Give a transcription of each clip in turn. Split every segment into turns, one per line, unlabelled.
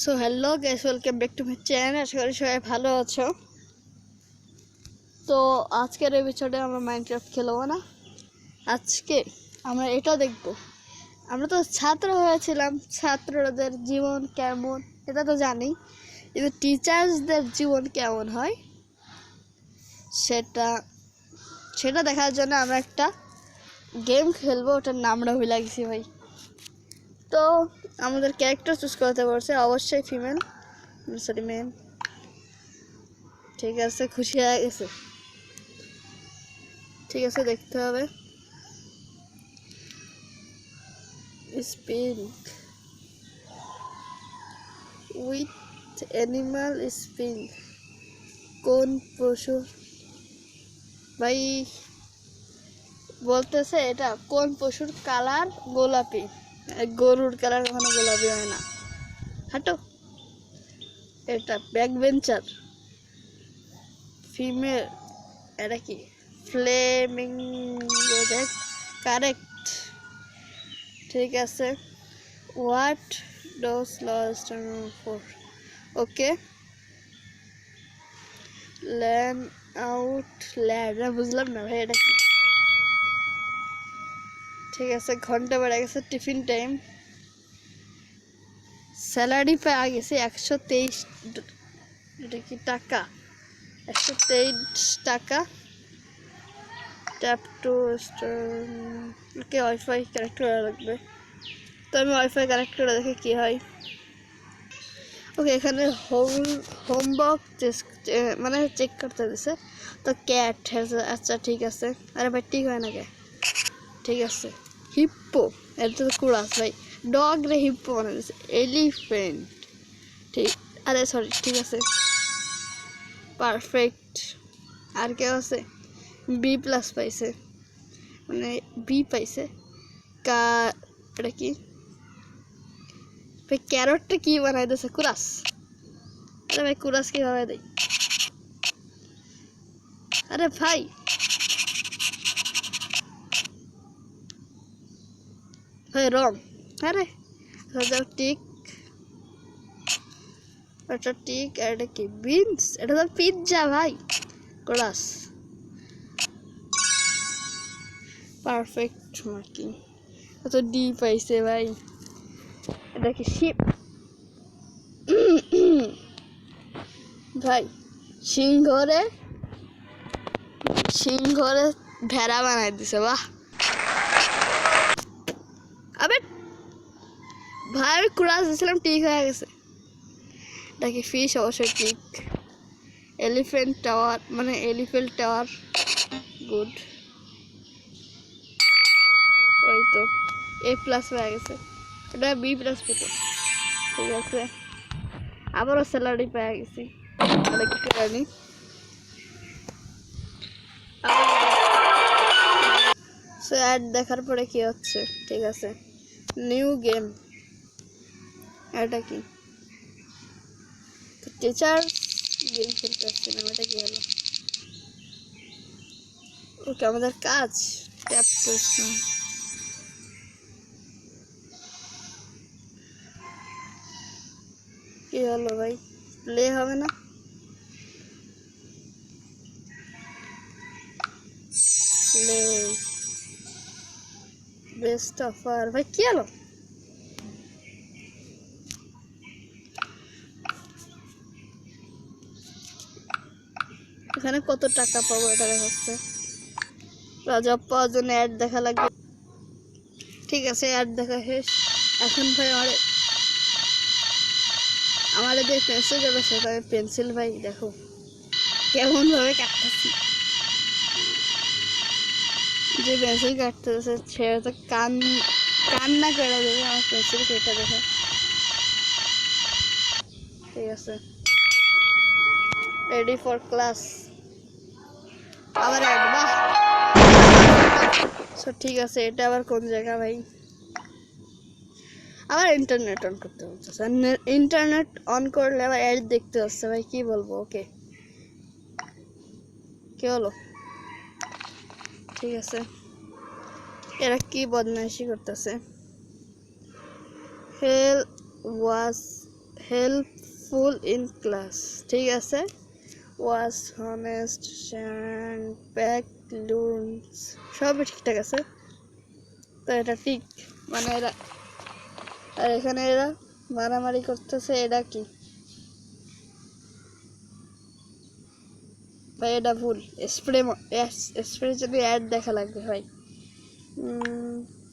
So hello guys, welcome back to my channel. আশা করি সবাই ভালো আছো। তো আজকের এপিসোডে আমরা মাইনক্রাফট খেলবো না, আজকে আমরা এটা দেখব। আমরা তো ছাত্র হয়েছিলাম, ছাত্রদের জীবন কেমন এটা তো জানি, কিন্তু টিচার্সদের জীবন কেমন হয় সেটা সেটা দেখার জন্য আমরা একটা গেম খেলবো। ওটার নামটা ভুলে গেছি ভাই। তো আমাদের ক্যারেক্টার চুজ করতে বলছে, অবশ্যই ফিমেল, সরি মেন। ঠিক আছে, খুশি হয়ে গেছে। ঠিক আছে, দেখতে হবে। স্পিন উইথ অ্যানিমাল স্পিন, কোন পশু ভাই বলতেছে এটা কোন পশুর কালার গোলাপি? গরুর কালার কখনো গোলাপি হয় না, হাঁটো। এটা ব্যাক বেঞ্চার ফিমেল, এটা কি ফ্লেমিঙ্গো? দেখ কারেক্ট। ঠিক আছে, what dose lost for? Okay, land out land, বুঝলাম না ভাই এটা কি। ঠিক আছে, ঘন্টা বেড়ে গেছে, টিফিন টাইম। স্যালারি পাওয়া গেছে 123, এটা কি টাকা? 123 টাকা। Tap to okay, wifi connect করা লাগবে। তো আমি ওয়াইফাই কানেক্ট করে দেখি কি হয়। ওকে, এখানে হোমওয়ার্ক মানে চেক করতে দিছে। তো ক্যাট, আচ্ছা ঠিক আছে। আরে ভাই ঠিক হয় না কে? ঠিক আছে, হিপ্পো, এটা তো কুড়াস ভাই। ডগ রে হিপ্পো বানিয়ে দিছে। এলিফেন্ট, ঠিক, আরে সরি, ঠিক আছে, পারফেক্ট। আর কেউ আছে? বি প্লাস পাইছে, মানে বি পাইছে। কা, এটা কি ভাই? ক্যারটটা কি বানাই দিছে? কুরাস। আরে ভাই কুরাস কিভাবে দেয়? আরে ভাই ভাই রং। আরে যাও, টিক, এটা টিক। আর এটা কি? বিনস, এটা তো পিৎজা ভাই। কুরাস, পারফেক্ট মার্কিং। এত ডি পাইছে ভাই। এটা কি শিপ? ভাই সিংহরে ভেড়া বানাই দিছে, বাহ। আবে ভাই আমি কুরাস দিয়েছিলাম, ঠিক হয়ে গেছে। এটা কি ফিশ? অবশ্যই ঠিক। এলিফেন্ট টাওয়ার, মানে এলিফেন্ট টাওয়ার, গুড। ওই তো এ প্লাস হয়ে গেছে, এটা বি প্লাস পেতো। ঠিক আছে, আবারও স্যালারি পেয়ে গেছি। কি জানি অ্যাড দেখার পরে কি হচ্ছে? ঠিক আছে, নিউ গেম। এটা কি? টিচার গেম খেলতে আসছিলাম, এটা কি হলো? ওকে, আমাদের কাজ ট্যাপ করছি। কি হলো ভাই? প্লে হবে না? প্লে বেস্ট অফার ভাই, কি হলো? এখানে কত টাকা পাবো এটা দেখাচ্ছে। জব পাওয়ার জন্য অ্যাড দেখা লাগবে। ঠিক আছে, অ্যাড দেখা শেষ। এখন ভাই আমাদের যে পেন্সিল যাবে সেটা পেন্সিল ভাই দেখো কেমন ভাবে কাটতেছি। যে পেন্সিল কাটতেছে সে তো কান্না করে দেবে আমার পেন্সিল কেটে দেখে। ঠিক আছে, রেডি ফর ক্লাস। আবার অ্যাড, বাহ। সো ঠিক আছে, এটা আবার কোন জায়গা ভাই? আবার ইন্টারনেট অন করতে হচ্ছে। ইন্টারনেট অন করলে আবার অ্যাড দেখতে হচ্ছে ভাই, কি বলবো। ওকে, কি হলো? ঠিক আছে, এরা কি বদমাইশি করতেছে? হেল ওয়াজ হেল্পফুল ইন ক্লাস, ঠিক আছে। ওয়াজ হনেস্ট অ্যান্ড প্যাক লুন্স, সবই ঠিকঠাক আছে। তো এটা ঠিক, মানে এরা, আর এখানে এরা মারামারি করতেছে, এটা কি ভাই? এটা ভুল। স্প্রে স্প্রে যদি অ্যাড দেখা লাগবে ভাই।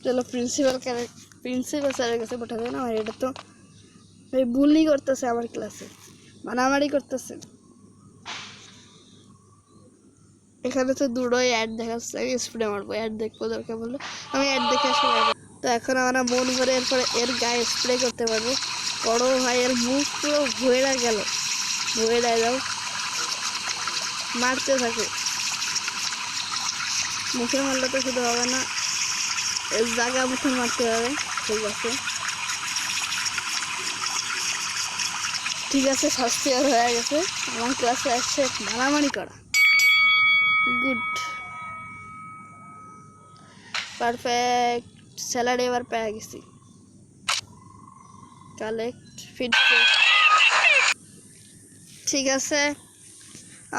চলো প্রিন্সিপাল স্যারের কাছে পাঠাবে না। এটা তো ভাই বুলি করতেছে আমার ক্লাসে, মারামারি করতেছে। এখানে তো দুটোই অ্যাড দেখাচ্ছে, আমি স্প্রে মারবো। অ্যাড দেখবো দরকার বললো, আমি অ্যাড দেখে আসলে। তো এখন আমরা মন ভরে এরপরে এর গায়ে স্প্রে করতে পারবো। বড় ভাই এর মুখ পুরো ভয়েরা গেল, ভয়েরা যাও, মারতে থাকে। মুখে মারলে তো শুধু হবে না, এর জায়গা মুখে মারতে হবে। ঠিক আছে, ঠিক আছে, শাস্তি আর হয়ে গেছে। আমার ক্লাসে আসছে মারামারি করা। Good, perfect. স্যালারি এবার পেয়ে গেছি। কালেক্ট ফিডব্যাক, ঠিক আছে।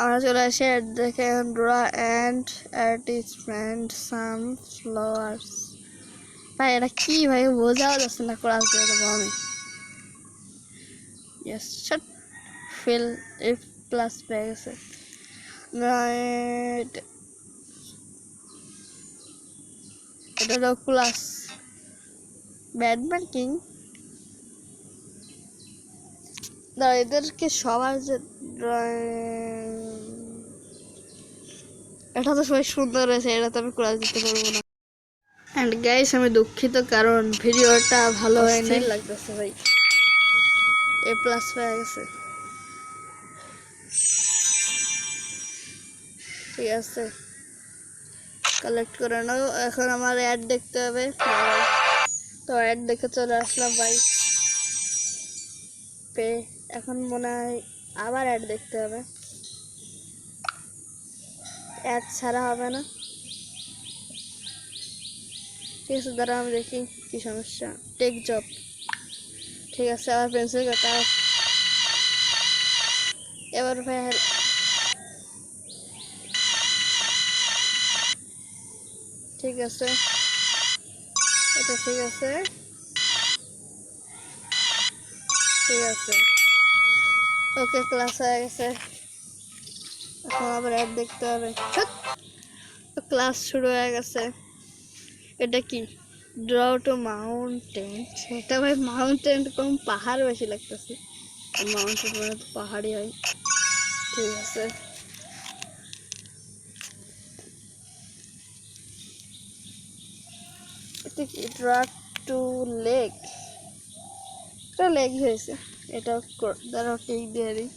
আমরা চলে আসি অ্যাড দেখে, ড্রা অ্যান্ড অ্যাডভার্টাইজমেন্ট সাম ফ্লাওয়ার্স। ভাই এটা কি ভাই, বোঝাও যাচ্ছে না, ক্লাস দিয়ে দেবো আমি। Yes, shot. Fill if plus পেয়ে গেছে। এটা হলো ক্লাস ব্যাড মার্কিং। এদেরকে সবার যে এটা তো সবাই সুন্দর হয়েছে, এটা তো আমি ক্লাস দিতে পারবো না। অ্যান্ড গাইস আমি দুঃখিত, কারণ ভিডিওটা ভালো হয়নি লাগতেছে ভাই। এ প্লাস পেয়ে গেছে, ঠিক আছে। কালেক্ট করে নাও। এখন আমার অ্যাড দেখতে হবে, তো অ্যাড দেখে চলে আসলাম ভাই পে। এখন মনে হয় আবার অ্যাড দেখতে হবে, অ্যাড ছাড়া হবে না। ঠিক আছে, দাঁড়া আমি দেখি কি সমস্যা। টেক জব, ঠিক আছে। আবার পেন্সিল কাটা, এবার ভাই ঠিক আছে, এটা ঠিক আছে, ঠিক আছে। ওকে, ক্লাস হয়ে গেছে। এখন আবার অ্যাড দেখতে হবে। তো ক্লাস শুরু হয়ে গেছে। এটা কি? ড্র টু মাউন্টেন, সেটা ভাই মাউন্টেন কম, পাহাড় বেশি লাগতেছে। মাউন্টেন মানে তো পাহাড়ই হয়, ঠিক আছে। এটা কি? ড্র টু লেক, এটা লেক হয়েছে। এটা দ্বারা টেক দিয়ে দিই।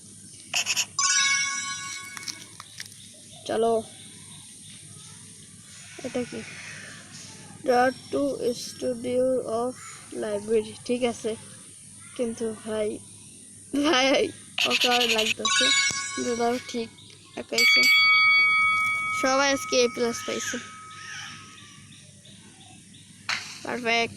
চলো, এটা কি? Draw to studio of library, ঠিক আছে। কিন্তু ভাই ভাই ওকে লাগতেছে, দাদাও ঠিক আঁকাইছে। সবাই আজকে এ প্লাস পাইছে, পারফেক্ট।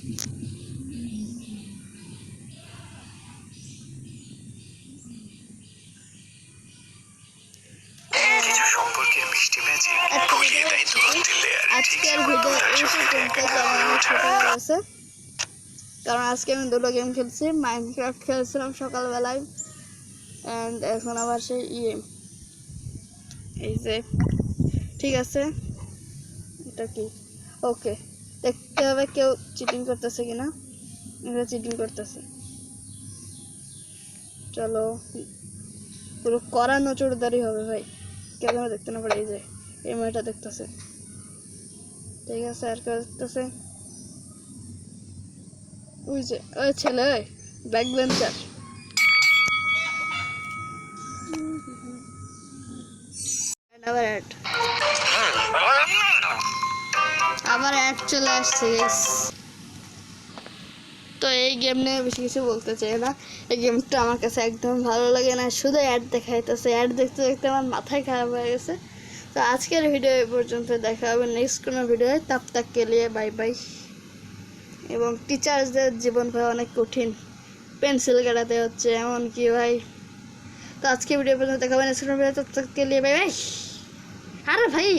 আজকের ভিডিও এই পর্যন্ত। ছোট হয়ে গেছে, কারণ আজকে আমি দুটো গেম খেলছি। মাইনক্রাফট খেলছিলাম সকালবেলায়, অ্যান্ড এখন আবার সেই এই যে, ঠিক আছে। এটা কি? ওকে, দেখতে হবে কেউ চিটিং করতেছে কিনা। এটা চিটিং করতেছে। চলো, পুরো কড়া নজরদারি হবে ভাই, কেউ যেন দেখতে না পারে। এই যে এই মেয়েটা দেখতেছে, ঠিক আছে। আর কেউ দেখতেছে? ওই যে ওই ছেলে, ব্যাক বেঞ্চার। আবার অ্যাড চলে আসছে। তো এই গেম নিয়ে বেশি কিছু বলতে চাই না। এই গেমটা আমার কাছে একদম ভালো লাগে না, শুধু অ্যাড দেখাইতেছে। অ্যাড দেখতে দেখতে আমার মাথায় খারাপ হয়ে গেছে। তো আজকের ভিডিও এই পর্যন্ত, দেখা হবে নেক্সট কোনো ভিডিওয়। তব তক কে লিয়ে বাই বাই। এবং টিচার্সদের জীবন ভাই অনেক কঠিন। পেন্সিল কাটাতে হচ্ছে, এমন কি ভাই। তো আজকে ভিডিও পর্যন্ত দেখাবেন, ততক্ষণ के लिए बाय बाय। अरे भाई